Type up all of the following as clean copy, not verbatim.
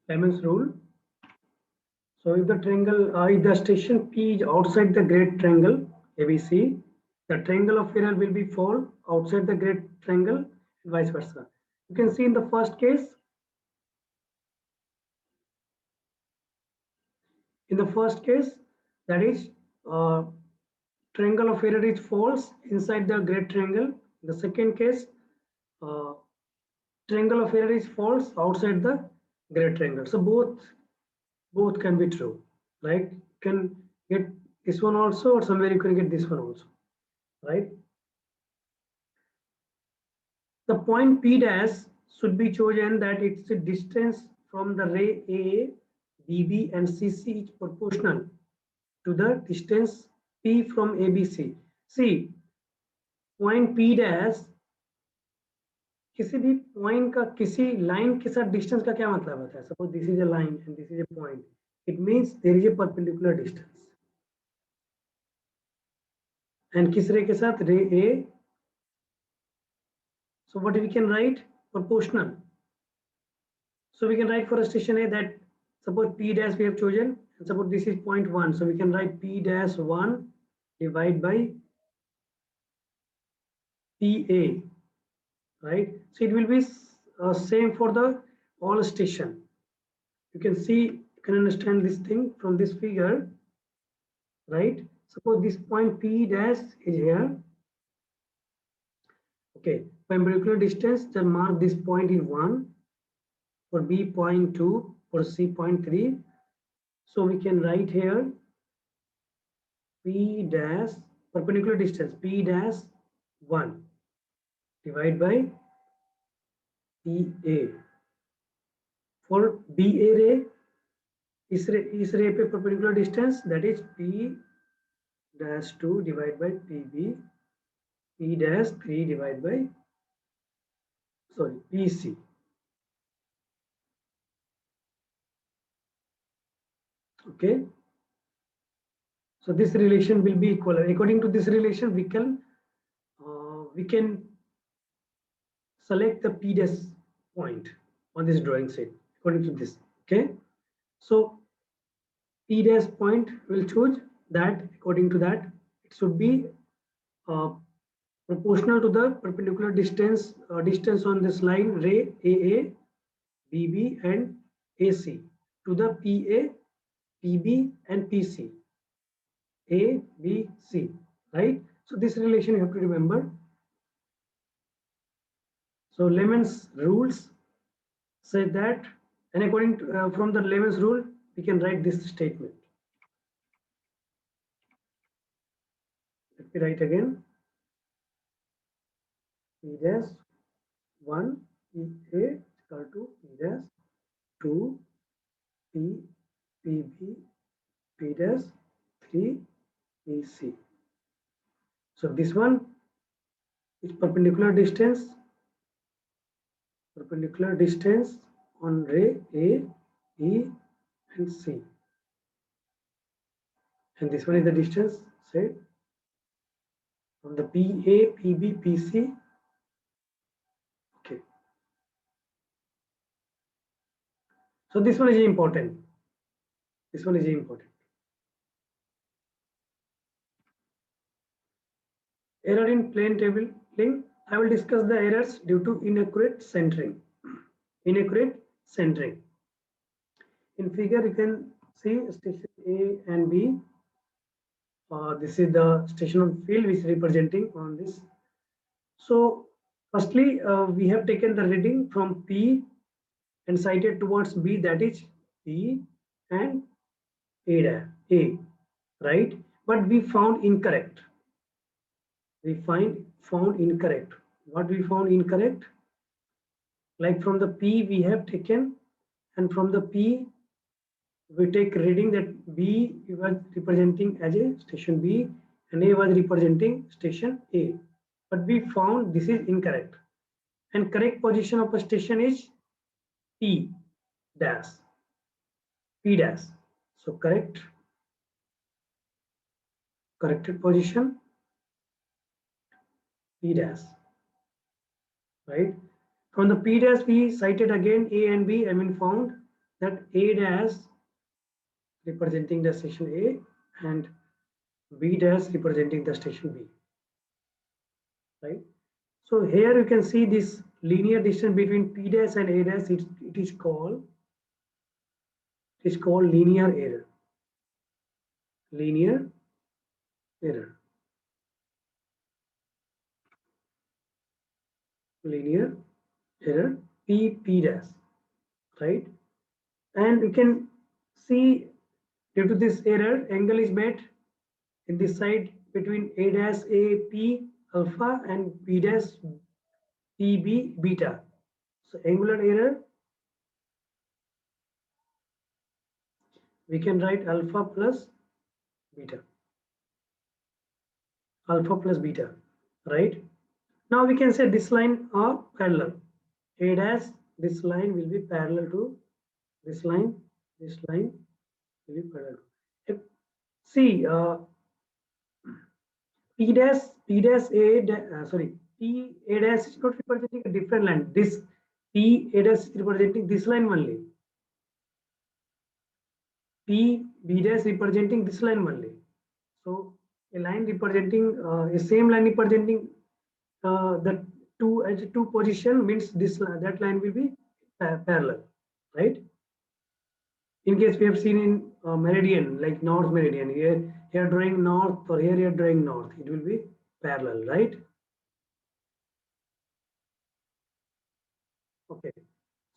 Lemon's rule. So if the triangle, if the station P is outside the great triangle ABC, the triangle of error will be fall outside the great triangle and vice versa. You can see in the first case, that is triangle of error is false inside the great triangle. In the second case, uh, triangle of error is false outside the great triangle. So both can be true, right? You can get this one also, or somewhere you can get this one also, right? The point P dash should be chosen that its distance from the ray AA, BB and CC is proportional to the distance P from ABC. See, point P dash किसी भी point का किसी line के साथ distance का क्या मतलब होता है? Suppose this is a line and this is a point, it means there is a perpendicular distance, and किस रे के साथ? रे ए. So what we can write? Proportional. So we can write for a station A that suppose P dash we have chosen, and suppose this is point 1, so we can write P dash 1 divided by PA, right? So it will be same for the all station. You can see, you can understand this thing from this figure, right? Suppose this point P dash is here. Okay, perpendicular distance, then mark this point in 1, for B 0.2, for C 0.3. So we can write here P dash perpendicular distance P dash 1 divided by PA. For BA ray, इस रे पे perpendicular distance, that is P dash 2 divided by PB, P dash 3 divided by PC. Okay, so this relation will be equal. According to this relation, we can select the P dash point on this drawing set according to this. Okay, so P dash point will choose that. According to that, it should be proportional to the perpendicular distance on this line ray AA, BB and AC to the PA, PB and PC, A, B, C, right? So this relation you have to remember. So Lemon's rules say that, and according to from the Lemon's rule, we can write this statement. Let me write again. P dash 1 PA equal to P dash 2 PB P dash 3 PC. So this one is perpendicular distance on ray A, E and C, and this one is the distance said from the PA, PB, PC. Okay, so this one is important. Error in plane tabling. I will discuss the errors due to inaccurate centering. In figure, you can see station A and B. This is the stationary field which is representing on this. So firstly, we have taken the reading from P and sighted towards B, that is P and A, right? But we found incorrect. Found incorrect. What we found incorrect? Like from the P we have taken, and from the P we take reading that B was representing as a station B and A was representing station A. But we found this is incorrect, and correct position of a station is P dash. So corrected position P dash, right? From the P dash we cited again A and B, found that A dash representing the station A and B dash representing the station B, right? So here you can see this linear distance between P dash and A dash. It is called linear error. Linear error. Linear error P dash, right? And you can see due to this error, angle is made in this side between A dash A P alpha and B dash P B beta. So angular error, we can write alpha plus beta. Alpha plus beta, right? Now we can say this line are parallel. A dash, this line will be parallel to this line. This line will be parallel. See, P dash A sorry, P A dash is not representing a different line. This P A dash is representing this line only. P B dash representing this line only. So a line representing a same line representing the two as two position means this that line will be parallel, right? In case we have seen in meridian, like north meridian, here drawing north or here you're drawing north, it will be parallel, right? Okay,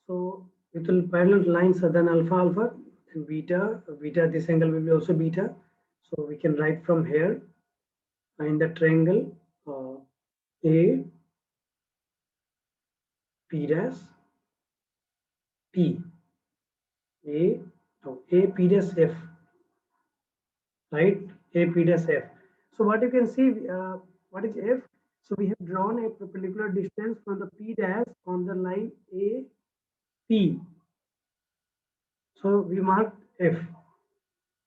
so it will parallel lines are then alpha and beta. This angle will be also beta. So we can write from here in the triangle A P dash P A P dash F, right? A P dash F. So what you can see, what is F? So we have drawn a perpendicular distance from the P dash on the line A P. So we marked F,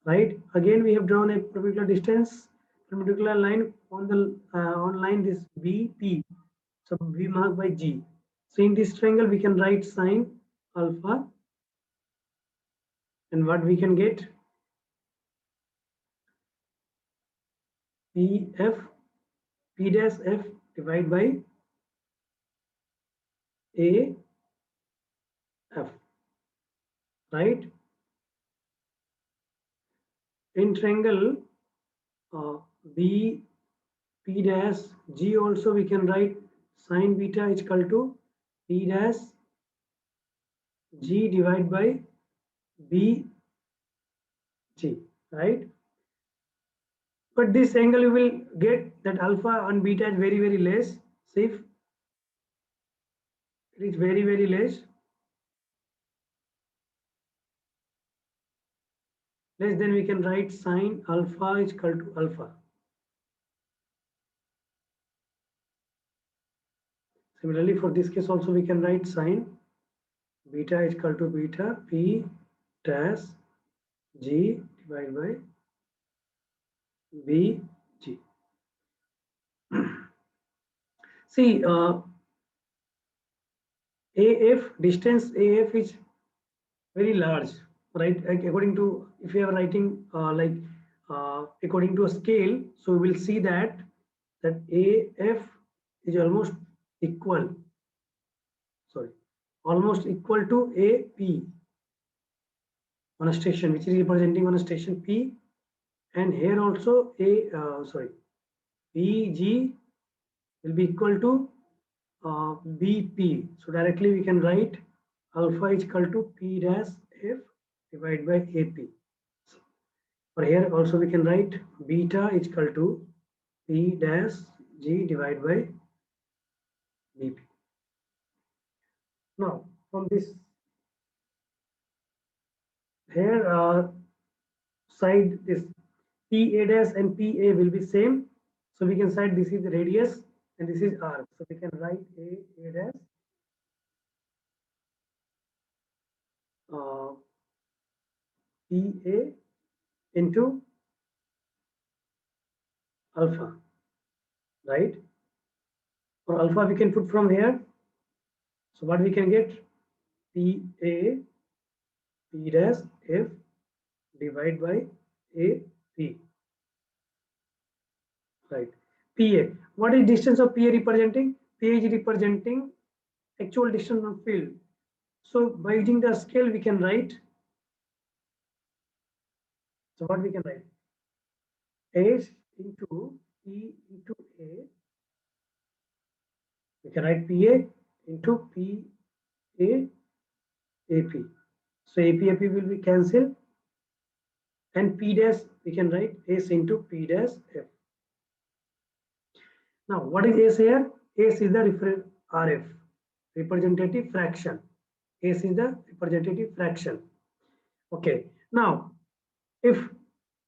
right? Again, we have drawn a perpendicular distance, perpendicular line on the on line this BP. So we mark by G. So in this triangle, we can write sine alpha, and what we can get P dash F divided by A F, right? In triangle B P dash G also we can write sine beta is equal to P dash G divided by B G, right? But this angle you will get that alpha and beta is very less. See if it is very less. Less than we can write sine alpha is equal to alpha. Similarly, for this case also we can write sine beta is equal to beta P dash G divided by B G. See, AF distance AF is very large, right? Like according to if you are writing according to a scale, so we will see that AF is almost equal. Sorry, almost equal to AP on a station, which is representing on a station P, and here also BG will be equal to BP. So directly we can write alpha is equal to P dash F divided by AP. Or here also we can write beta is equal to P dash G divided by BP. Now from this here side this PA dash and PA will be same. So we can say this is the radius and this is arc. So we can write A dash PA into alpha, right? For alpha we can put from here. So what we can get PA P dash F divided by AP. Right. PA. What is distance of PA representing? PA is representing actual distance from field. So by using the scale, we can write. So what we can write? S into P into A. We can write PA into PA AP. So AP will be cancelled, and P dash we can write S into P dash F. Now what is S here? S is the RF, representative fraction. S is the representative fraction. Okay. Now if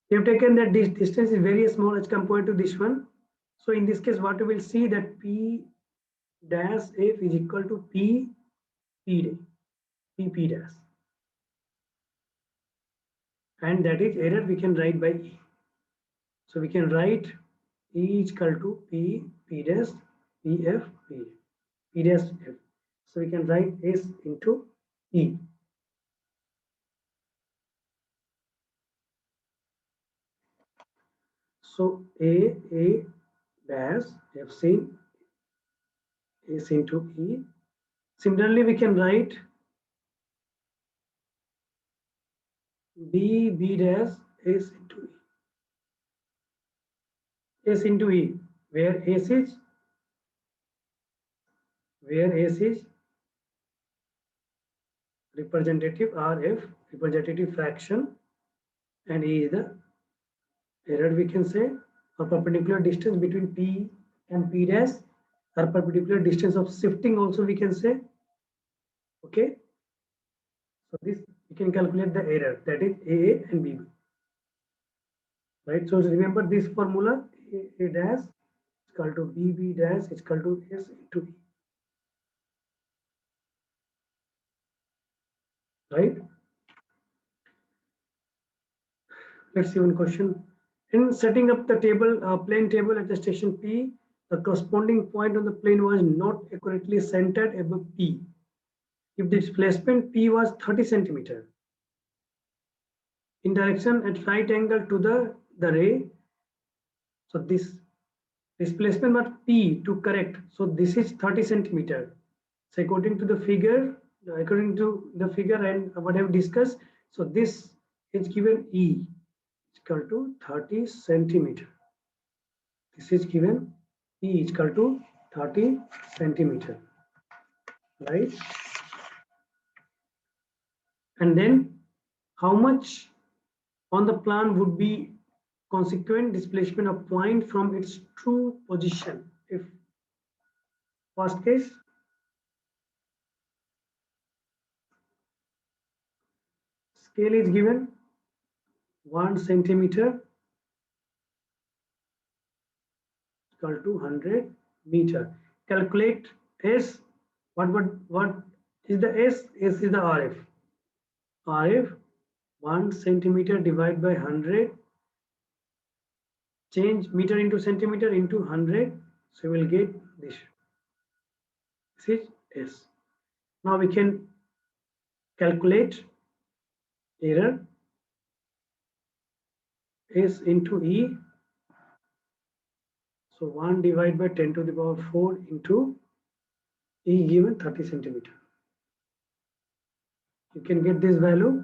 we have taken that this distance is very small as compared to this one, so in this case what we will see that P dash F is equal to P dash, and that is error we can write by E. So we can write E is equal to P dash P F P dash F. So we can write S into E. So A dash F seen S into E. Similarly, we can write B dash S into E. S into E, where S is representative RF, representative fraction, and E is the error we can say, or perpendicular distance between P and P dash, or perpendicular distance of shifting also we can say. Okay. So this we can calculate the error, that is AA and BB. Right. So remember this formula, A dash is equal to BB dash is equal to S into E. Right. Let's see one question. In setting up the table, plane table at the station P, the corresponding point on the plane was not accurately centered above P. If the displacement P was 30 centimeter in direction at right angle to the ray, so this displacement must P to correct. So this is 30 centimeter. So according to the figure and what I have discussed, so this is given E is equal to 30 centimeter. This is given E is equal to 30 centimeter, right? And then how much on the plan would be consequent displacement of point from its true position? If first case, scale is given 1 centimeter equal to 100 meter. Calculate S. What is the S? S is the RF. RF 1 centimeter divided by 100. Change meter into centimeter into 100. So we will get this. This is S. Now we can calculate error. S into E. So 1 divided by 10 to the power 4 into E given 30 centimeter. You can get this value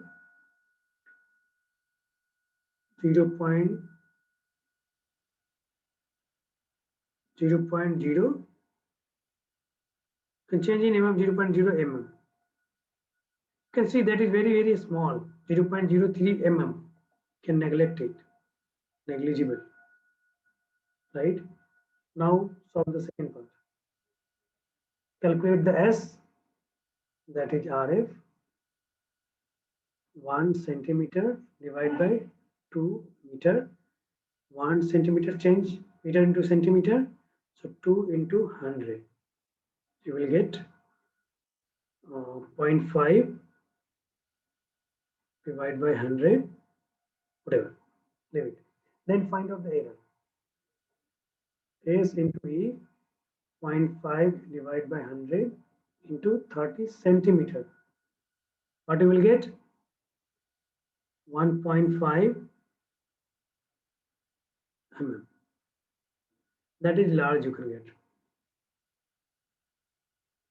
0.0. You can change in mm 0.0 mm. You can see that is very small, 0.03 mm. Can neglect it, negligible. Right. Now solve the second part. Calculate the S, that is RF. 1 centimeter divided by 2 meter. 1 centimeter change meter into centimeter. So 2 into 100. You will get 0.5 divided by 100, whatever, leave it. Then find out the error. S into E, 0.5 divided by 100 into 30 centimeter. What you will get? 1.5 mm. That is large you can get.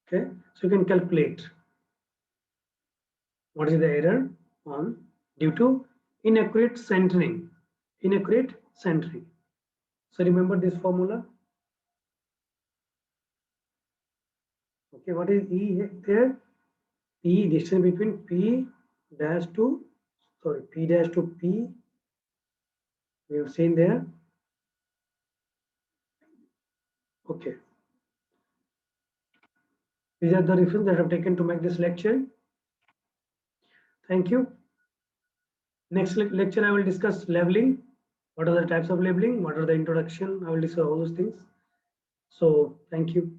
Okay, so you can calculate what is the error on due to inaccurate centering. Inaccurate centering. So remember this formula. Okay, what is E there? E, distance between P dash to, sorry, P dash to P. We have seen there. Okay. These are the references that I have taken to make this lecture. Thank you. Next lecture, I will discuss labeling. What are the types of labeling? What are the introduction? I will discuss all those things. So thank you.